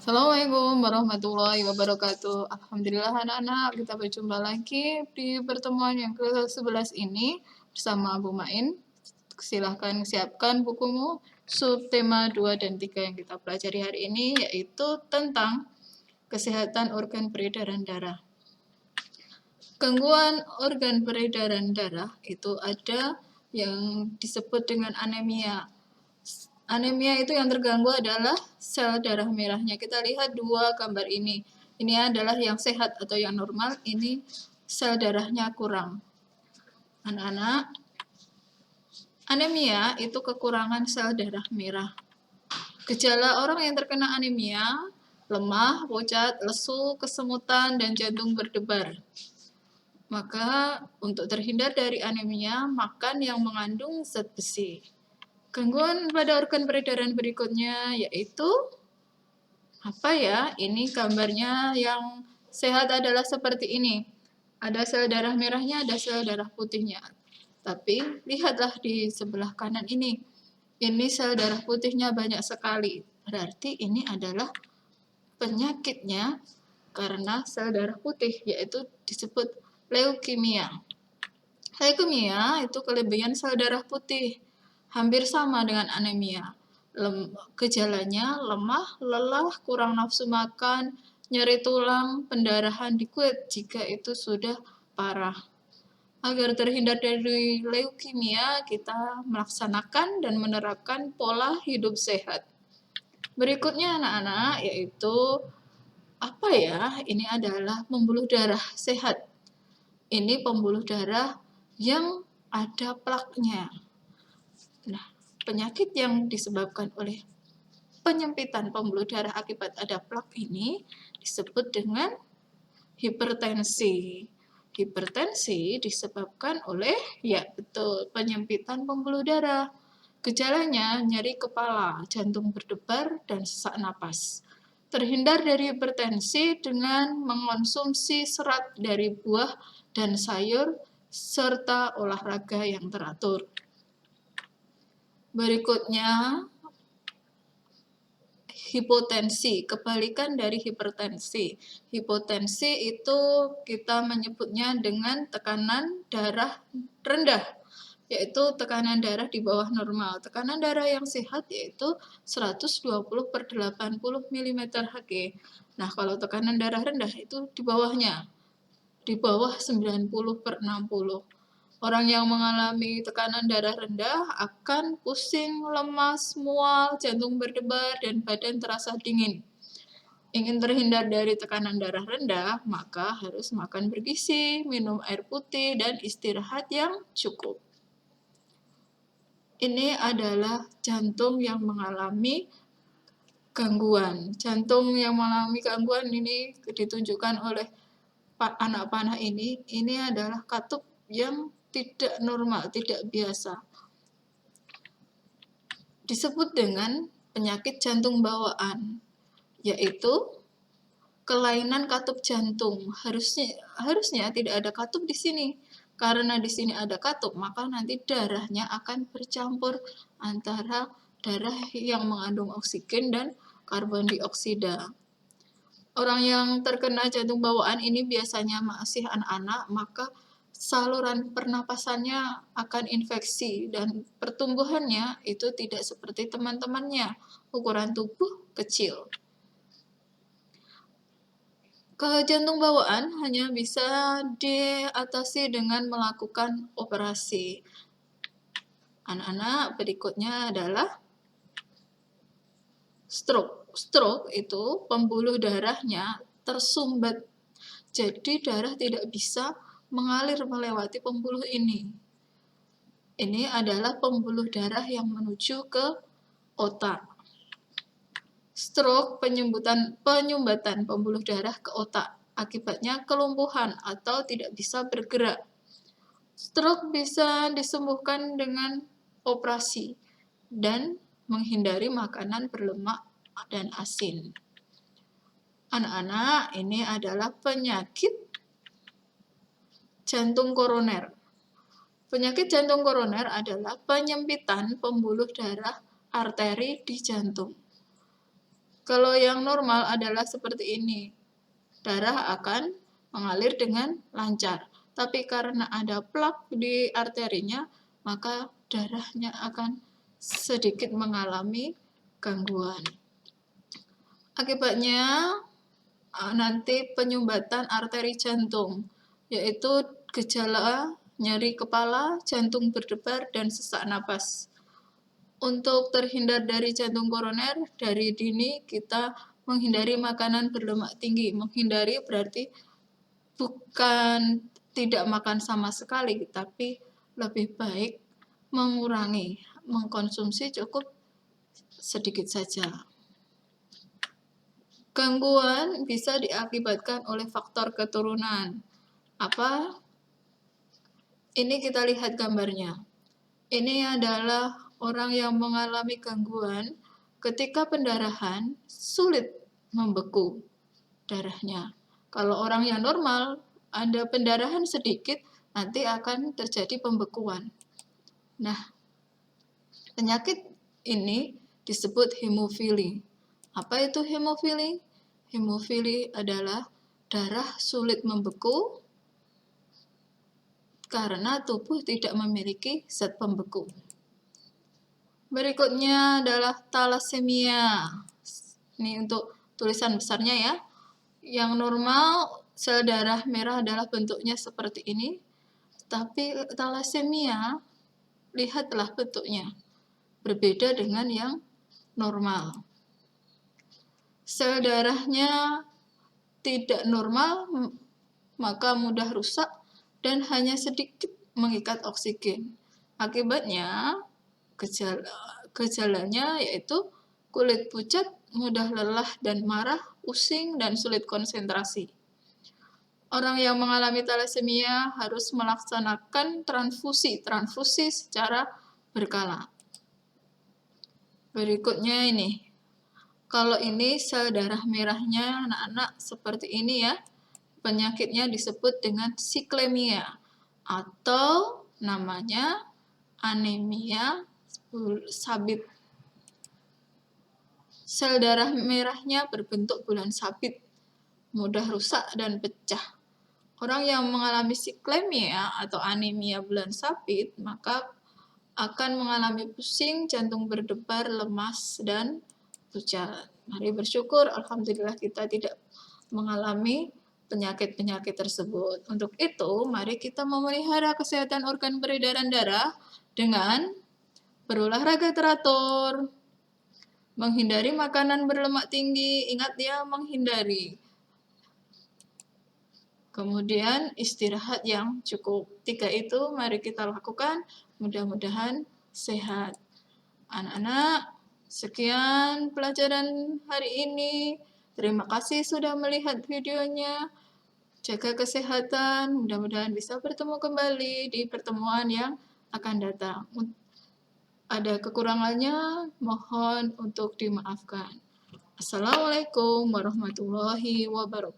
Assalamualaikum warahmatullahi wabarakatuh. Alhamdulillah anak-anak, kita berjumpa lagi di pertemuan yang ke-11 ini bersama Bu Main. Silahkan siapkan bukumu. Subtema 2 dan 3 yang kita pelajari hari ini yaitu tentang kesehatan organ peredaran darah. Gangguan organ peredaran darah itu ada yang disebut dengan anemia. Anemia itu yang terganggu adalah sel darah merahnya. Kita lihat dua gambar ini. Ini adalah yang sehat atau yang normal, ini sel darahnya kurang. Anak-anak, anemia itu kekurangan sel darah merah. Gejala orang yang terkena anemia, lemah, pucat, lesu, kesemutan, dan jantung berdebar. Maka untuk terhindar dari anemia, makan yang mengandung zat besi. Gangguan pada organ peredaran berikutnya yaitu apa ya? Ini gambarnya yang sehat adalah seperti ini. Ada sel darah merahnya, ada sel darah putihnya. Tapi lihatlah di sebelah kanan ini. Ini sel darah putihnya banyak sekali. Berarti ini adalah penyakitnya karena sel darah putih, yaitu disebut leukemia. Leukemia itu kelebihan sel darah putih, hampir sama dengan anemia. Gejalanya lemah, lelah, kurang nafsu makan, nyeri tulang, pendarahan di kulit jika itu sudah parah. Agar terhindar dari leukemia, kita melaksanakan dan menerapkan pola hidup sehat. Berikutnya anak-anak yaitu apa ya? Ini adalah pembuluh darah sehat. Ini pembuluh darah yang ada plaknya. Nah, penyakit yang disebabkan oleh penyempitan pembuluh darah akibat ada plak ini disebut dengan hipertensi. Hipertensi disebabkan oleh, ya betul, penyempitan pembuluh darah. Gejalanya nyeri kepala, jantung berdebar, dan sesak napas. Terhindar dari hipertensi dengan mengonsumsi serat dari buah dan sayur, serta olahraga yang teratur. Berikutnya, hipotensi, kebalikan dari hipertensi. Hipotensi itu kita menyebutnya dengan tekanan darah rendah, yaitu tekanan darah di bawah normal. Tekanan darah yang sehat yaitu 120/80 mm Hg. Nah, kalau tekanan darah rendah itu di bawahnya, di bawah 90/60. Orang yang mengalami tekanan darah rendah akan pusing, lemas, mual, jantung berdebar, dan badan terasa dingin. Ingin terhindar dari tekanan darah rendah, maka harus makan bergizi, minum air putih, dan istirahat yang cukup. Ini adalah jantung yang mengalami gangguan. Jantung yang mengalami gangguan ini ditunjukkan oleh anak panah ini. Ini adalah katup yang tidak normal, tidak biasa. Disebut dengan penyakit jantung bawaan, yaitu kelainan katup jantung. Harusnya tidak ada katup di sini. Karena di sini ada katup, maka nanti darahnya akan bercampur antara darah yang mengandung oksigen dan karbon dioksida. Orang yang terkena jantung bawaan ini biasanya masih anak-anak, maka saluran pernapasannya akan infeksi dan pertumbuhannya itu tidak seperti teman-temannya, ukuran tubuh kecil. Jantung bawaan hanya bisa diatasi dengan melakukan operasi. Anak-anak, berikutnya adalah stroke. Stroke itu pembuluh darahnya tersumbat, jadi darah tidak bisa mengalir melewati pembuluh ini. Ini adalah pembuluh darah yang menuju ke otak. Stroke penyumbatan pembuluh darah ke otak, akibatnya kelumpuhan atau tidak bisa bergerak. Stroke bisa disembuhkan dengan operasi dan menghindari makanan berlemak dan asin. Anak-anak, ini adalah penyakit jantung koroner. Penyakit jantung koroner adalah penyempitan pembuluh darah arteri di jantung. Kalau yang normal adalah seperti ini. Darah akan mengalir dengan lancar. Tapi karena ada plak di arterinya, maka darahnya akan sedikit mengalami gangguan. Akibatnya nanti penyumbatan arteri jantung, yaitu gejala nyeri kepala, jantung berdebar, dan sesak napas. Untuk terhindar dari jantung koroner, dari dini kita menghindari makanan berlemak tinggi. Menghindari berarti bukan tidak makan sama sekali, tapi lebih baik mengurangi, mengkonsumsi cukup sedikit saja. Gangguan bisa diakibatkan oleh faktor keturunan. Apa? Ini kita lihat gambarnya. Ini adalah orang yang mengalami gangguan ketika pendarahan sulit membeku darahnya. Kalau orang yang normal, ada pendarahan sedikit, nanti akan terjadi pembekuan. Nah, penyakit ini disebut hemofili. Apa itu hemofili? Hemofili adalah darah sulit membeku karena tubuh tidak memiliki zat pembeku. Berikutnya adalah thalassemia. Ini untuk tulisan besarnya ya. Yang normal sel darah merah adalah bentuknya seperti ini. Tapi thalassemia, lihatlah bentuknya. Berbeda dengan yang normal. Sel darahnya tidak normal, maka mudah rusak dan hanya sedikit mengikat oksigen. Akibatnya, gejalanya yaitu kulit pucat, mudah lelah dan marah, pusing, dan sulit konsentrasi. Orang yang mengalami thalassemia harus melaksanakan transfusi secara berkala. Berikutnya ini. Kalau ini sel darah merahnya anak-anak seperti ini ya. Penyakitnya disebut dengan siklemia atau namanya anemia sabit. Sel darah merahnya berbentuk bulan sabit, mudah rusak dan pecah. Orang yang mengalami siklemia atau anemia bulan sabit maka akan mengalami pusing, jantung berdebar, lemas, dan pucat. Mari bersyukur, alhamdulillah kita tidak mengalami penyakit-penyakit tersebut. Untuk itu, mari kita memelihara kesehatan organ peredaran darah dengan berolahraga teratur, menghindari makanan berlemak tinggi, ingat ya, menghindari. Kemudian istirahat yang cukup. 3 itu mari kita lakukan, mudah-mudahan sehat. Anak-anak, sekian pelajaran hari ini. Terima kasih sudah melihat videonya. Jaga kesehatan, mudah-mudahan bisa bertemu kembali di pertemuan yang akan datang. Ada kekurangannya, mohon untuk dimaafkan. Assalamualaikum warahmatullahi wabarakatuh.